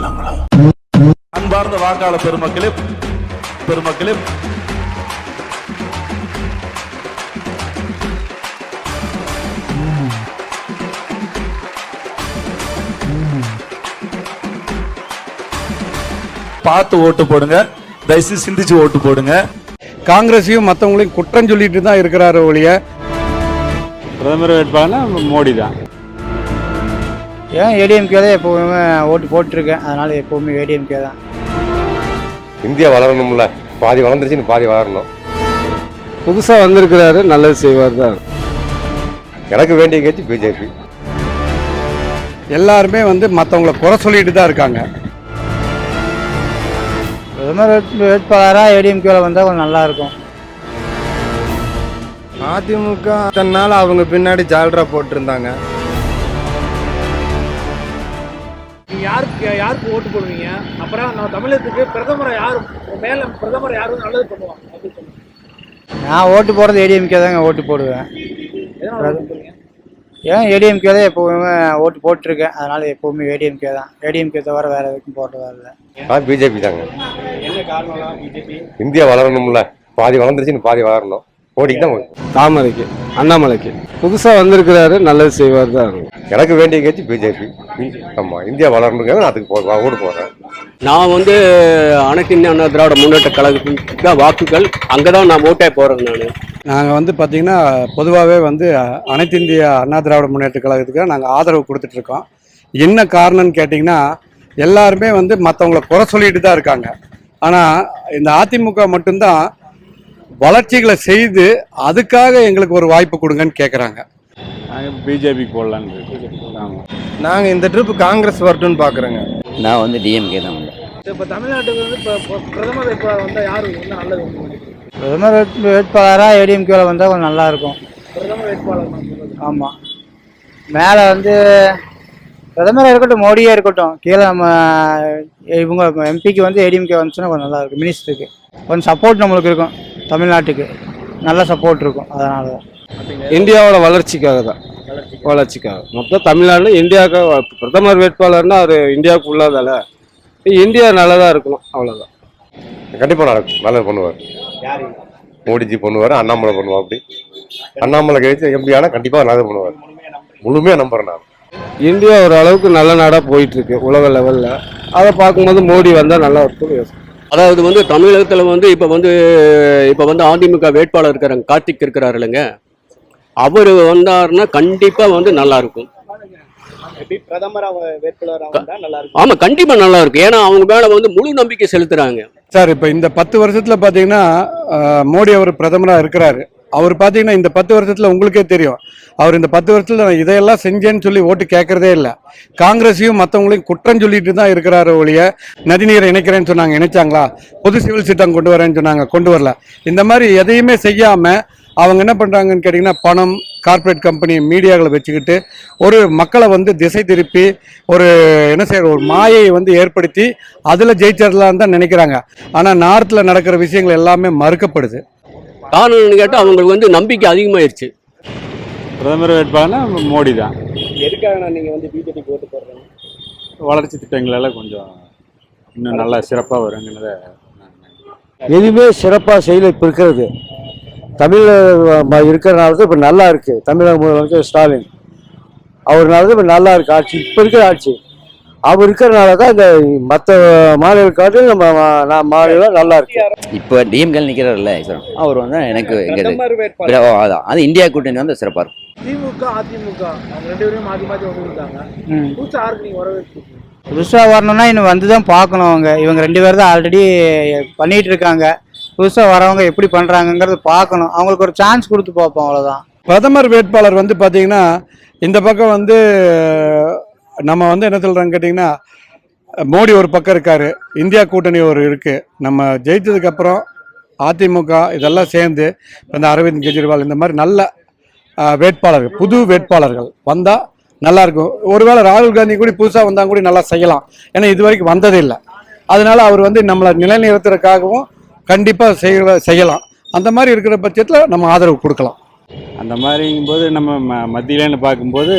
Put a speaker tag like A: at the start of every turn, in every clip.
A: பண்ணிக்கலாங்களா? அன்பார்ந்த வாக்காளர் பெருமக்களே பெருமக்களே, பார்த்து ஓட்டு போடுங்க, தயவுசெய்து சிந்திச்சு ஓட்டு போடுங்க.
B: காங்கிரஸையும் மற்றவங்களையும் குற்றம் சொல்லிட்டு தான் இருக்கிறாரு ஒழிய
C: பிரதமர் வேட்பாளர்னா மோடி தான்.
D: ஏன் ஏடிஎம்கே தான் எப்போவுமே ஓட்டு போட்டிருக்கேன், அதனால எப்போவுமே ஏடிஎம்கே தான்.
E: இந்தியா வளரணும்ல, பாதி வளர்ந்துருச்சுன்னு பாதி வளரணும்.
C: புதுசாக வந்திருக்கிறாரு, நல்லது செய்வார் தான்.
E: எனக்கு வேண்டிய கட்சி பிஜேபி.
B: எல்லாருமே மற்றவங்களை குறை சொல்லிட்டு தான் இருக்காங்க.
D: பிரதமர் வேட்பாளராக ஏடிஎம்கேவில் வந்தால் கொஞ்சம் நல்லாயிருக்கும்.
F: அதிமுக அத்தனை நாள் அவங்க பின்னாடி ஜால்ரா போட்டிருந்தாங்க.
G: யாருக்கு ஓட்டு போடுவீங்க? அப்புறம் நம்ம தமிழகத்துக்கு பிரதமரை யாரும் நல்லது பண்ணுவாங்க.
D: நான் ஓட்டு போடுறது ஏடிஎம்கே தாங்க ஓட்டு போடுவேன். ஏன் ஏடிஎம்கே தான் எப்போவுமே ஓட்டு போட்டிருக்கேன், அதனால எப்போவுமே ஏடிஎம்கே தான். ஏடிஎம்கே தவிர வேற எதுக்கும் போடுறதா இல்லை.
E: பிஜேபி தாங்க.
G: என்ன காரணம்? பிஜேபி
E: இந்தியா வளரணும்ல, பாதி வளர்ந்துருச்சுன்னு பாதி வளரணும். மோடிக்கு தான்.
C: தாமரைக்கு, அண்ணாமலைக்கு புதுசாக வந்திருக்கிறாரு, நல்லது செய்வார் தான்.
E: எனக்கு வேண்டிய கட்சி பிஜேபி. ஆமாம், இந்தியா வளரணுங்க, நான் அதுக்கு ஓட்டு போடுறேன்.
H: நான் அனைத்து இந்திய அண்ணா திராவிட முன்னேற்ற கழகத்துக்கு தான் வாக்குகள், அங்கே தான் நான் ஓட்டே போகிறேன்.
B: நாங்கள் பார்த்தீங்கன்னா பொதுவாகவே அனைத்து இந்திய அண்ணா திராவிட முன்னேற்ற கழகத்துக்கு நாங்கள் ஆதரவு கொடுத்துட்ருக்கோம். என்ன காரணம்னு கேட்டிங்கன்னா, எல்லாருமே மற்றவங்களை குறை சொல்லிட்டு தான் இருக்காங்க. ஆனால் இந்த அதிமுக மட்டும்தான் வளர்ச்சிகளை செய்து அதுக்காக எங்களுக்கு ஒரு வாய்ப்பு கொடுங்கன்னு கேட்குறாங்க.
C: நாங்கள் பிஜேபி போடலான்னு. ஆமாம்,
F: நாங்கள் இந்த ட்ரிப் காங்கிரஸ் வரட்டும்னு பார்க்குறேங்க.
I: நான் டிஎம்கே தான்.
G: இப்போ தமிழ்நாட்டுக்கு இப்போ பிரதமர் வேட்பாளர் வந்தால் யாரு நல்லது?
D: பிரதமர் வேட்பாளராக ஏடிஎம்கேவில் வந்தால் கொஞ்சம் நல்லாயிருக்கும்.
G: பிரதமர் வேட்பாளர்.
D: ஆமாம், மேலே பிரதமராக இருக்கட்டும், மோடியே இருக்கட்டும், கீழே நம்ம இவங்க எம்பிக்கு ஏடிஎம்கே வந்துச்சுன்னா கொஞ்சம் நல்லாயிருக்கும். மினிஸ்டருக்கு கொஞ்சம் சப்போர்ட் நம்மளுக்கு இருக்கும், தமிழ்நாட்டுக்கு நல்ல சப்போர்ட் இருக்கும். அதனால தான்
C: இந்தியாவோட வளர்ச்சிக்காக தான். வளர்ச்சிக்காக மொத்தம் தமிழ்நாடு இந்தியாவுக்காக. பிரதமர் வேட்பாளர்னா அவர் இந்தியாவுக்கு உள்ளதால இந்தியா நல்லதாக இருக்கணும், அவ்வளோதான்.
E: கண்டிப்பாக நல்லது பண்ணுவார். மோடிஜி பண்ணுவார், அண்ணாமலை பண்ணுவார். அப்படி அண்ணாமலை கழிச்சு எம்பி ஆனால் கண்டிப்பாக நல்லது பண்ணுவார். முழுமையாக நம்புறேன் நான்.
C: இந்தியா ஒரு அளவுக்கு நல்ல நாடாக போயிட்டு இருக்கு உலக லெவலில். அதை பார்க்கும்போது மோடி வந்தால் நல்லா இருக்கும்.
H: அதாவது தமிழகத்தில் இப்போ அதிமுக வேட்பாளர் இருக்கிறாங்க, கார்த்திக் இருக்கிறாரு இல்லைங்க, அவர் வந்தாருன்னா கண்டிப்பாக நல்லா இருக்கும்.
G: பிரதமர் வேட்பாளர் நல்லா இருக்கும்.
H: ஆமாம், கண்டிப்பாக நல்லா இருக்கும். ஏன்னா அவங்க மேலே முழு நம்பிக்கை செலுத்துறாங்க.
B: சார், இப்போ இந்த 10 வருஷத்தில் பார்த்தீங்கன்னா மோடி அவர் பிரதமராக இருக்கிறாரு. அவர் பார்த்தீங்கன்னா இந்த 10 வருஷத்தில் உங்களுக்கே தெரியும், அவர் இந்த 10 வருஷத்தில் நான் இதையெல்லாம் செஞ்சேன்னு சொல்லி ஓட்டு கேட்கறதே இல்லை. காங்கிரஸையும் மற்றவங்களையும் குற்றம் சொல்லிட்டு தான் இருக்கிறாரு ஒழிய, நதிநீரை இணைக்கிறேன்னு சொன்னாங்க, இணைச்சாங்களா? பொது சிவில் சட்டம் கொண்டு வரேன்னு சொன்னாங்க, கொண்டு வரல. இந்த மாதிரி எதையுமே செய்யாமல் அவங்க என்ன பண்ணுறாங்கன்னு கேட்டிங்கன்னா, பணம், கார்ப்பரேட் கம்பெனி, மீடியாக்களை வச்சுக்கிட்டு ஒரு மக்களை திசை திருப்பி ஒரு என்ன செய்யற ஒரு மாயை ஏற்படுத்தி அதில் ஜெயிச்சிடலான்னு தான் நினைக்கிறாங்க. ஆனால் நார்த்தில் நடக்கிற விஷயங்கள் எல்லாமே மறுக்கப்படுது.
H: காரணம்னு கேட்டால் அவங்களுக்கு நம்பிக்கை அதிகமாயிருச்சு.
C: பிரதமர் வேட்பாளர்னா மோடி தான்.
G: எதுக்காக நீங்கள் பிஜேபிக்கு ஓட்டு போடுறீங்க?
C: வளர்ச்சி திட்டங்களெல்லாம் கொஞ்சம் இன்னும் நல்லா சிறப்பாக வருங்கிறத.
B: எதுவுமே சிறப்பாக செயல் இப்போ இருக்கிறது தமிழ் இருக்கிறனால தான் இப்போ நல்லா இருக்குது. தமிழக முதலமைச்சர் ஸ்டாலின் அவர்னால தான் இப்போ நல்லா இருக்குது ஆட்சி. இப்போ இருக்கிற ஆட்சி அவர் இருக்கிறனால தான் இந்த மற்ற மாநில காட்டில் நம்ம மாநிலம் நல்லா இருக்கு.
I: இப்போ டிஎம்கே நிற்கிறாருல்ல, அவர் எனக்கு அது இந்தியா கூட்டணி சிறப்பாக இருக்கும்.
G: திமுக அதிமுக அவங்க 2 பேரும் மாற்றி மாற்றி வந்துருக்காங்க. புதுசாக யாருக்கு நீங்கள் வரவேற்பு?
D: புதுசாக வரணும்னா இன்னும் தான் பார்க்கணும். இவங்க 2 பேர் தான் ஆல்ரெடி பண்ணிகிட்டு இருக்காங்க. புதுசாக வரவங்க எப்படி பண்ணுறாங்கங்கிறது பார்க்கணும். அவங்களுக்கு ஒரு சான்ஸ் கொடுத்து பார்ப்போம், அவ்வளோதான்.
B: பிரதமர் வேட்பாளர் பார்த்தீங்கன்னா இந்த பக்கம் நம்ம என்ன சொல்கிறாங்க கேட்டிங்கன்னா, மோடி ஒரு பக்கம் இருக்கார், இந்தியா கூட்டணி ஒரு இருக்குது. நம்ம ஜெயித்ததுக்கப்புறம் அதிமுக இதெல்லாம் சேர்ந்து இந்த அரவிந்த் கெஜ்ரிவால் இந்த மாதிரி நல்ல வேட்பாளர்கள், புது வேட்பாளர்கள் வந்தால் நல்லாயிருக்கும். ஒருவேளை ராகுல் காந்தி கூட புதுசாக வந்தால் கூட நல்லா செய்யலாம். ஏன்னா இது வரைக்கும் வந்ததே இல்லை. அதனால அவர் நம்மளை நிலைநிறுத்துறதுக்காகவும் கண்டிப்பாக செய்யலாம். அந்த மாதிரி இருக்கிற பட்சத்தில் நம்ம ஆதரவு கொடுக்கலாம்.
J: அந்த மாதிரிங்கும்போது நம்ம மத்தியிலன்னு பார்க்கும்போது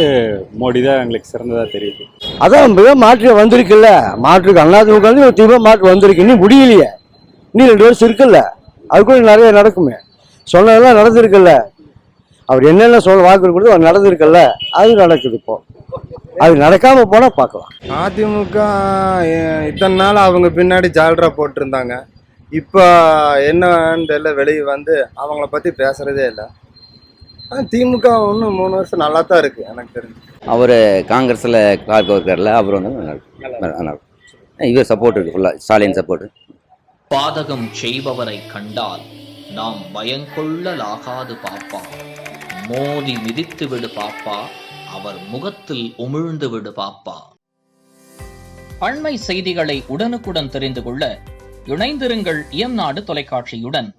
J: மோடி தான் எங்களுக்கு சிறந்ததாக தெரியுது.
C: அதான் மாற்று வந்திருக்குல்ல, மாற்றுக்கு அதிமுக வந்து ஒரு தீவிர மாற்று வந்திருக்கு. இன்னும் முடியலையே, இன்னும் 2 வருஷம் இருக்குல்ல, அதுக்குள்ள நிறைய நடக்குமே. சொன்னதெல்லாம் நடந்திருக்குல்ல, அவர் என்னென்ன வாக்கு கொடுத்து அவர் நடந்திருக்குல்ல, அது நடக்குது. இப்போ அது நடக்காம போனா பார்க்கலாம்.
F: அதிமுக இத்தனை நாள் அவங்க பின்னாடி ஜால்ரா போட்டிருந்தாங்க. இப்போ என்னன்னு தெரியல, வெளியே வந்து அவங்கள பற்றி பேசுறதே இல்லை. திமுக இன்னும் 3 வருஷம் நல்லா தான் இருக்கு எனக்கு தெரிஞ்சு.
I: அவர் காங்கிரஸில் கிளார்க் இருக்கார்ல, அவர் வந்து நல்லா இருக்கும். இவர் சப்போர்ட் இருக்கு ஃபுல்லாக, ஸ்டாலின் சப்போர்ட்.
K: பாதகம் செய்பவரை கண்டால் நாம் பயங்கொள்ளலாகாது பாப்பா, மோதி மிதித்து விடு பாப்பா, அவர் முகத்தில் உமிழ்ந்து விடு பாப்பா. அண்மை செய்திகளை உடனுக்குடன் தெரிந்து கொள்ள இணைந்திருங்கள் இயம்நாடு தொலைக்காட்சியுடன்.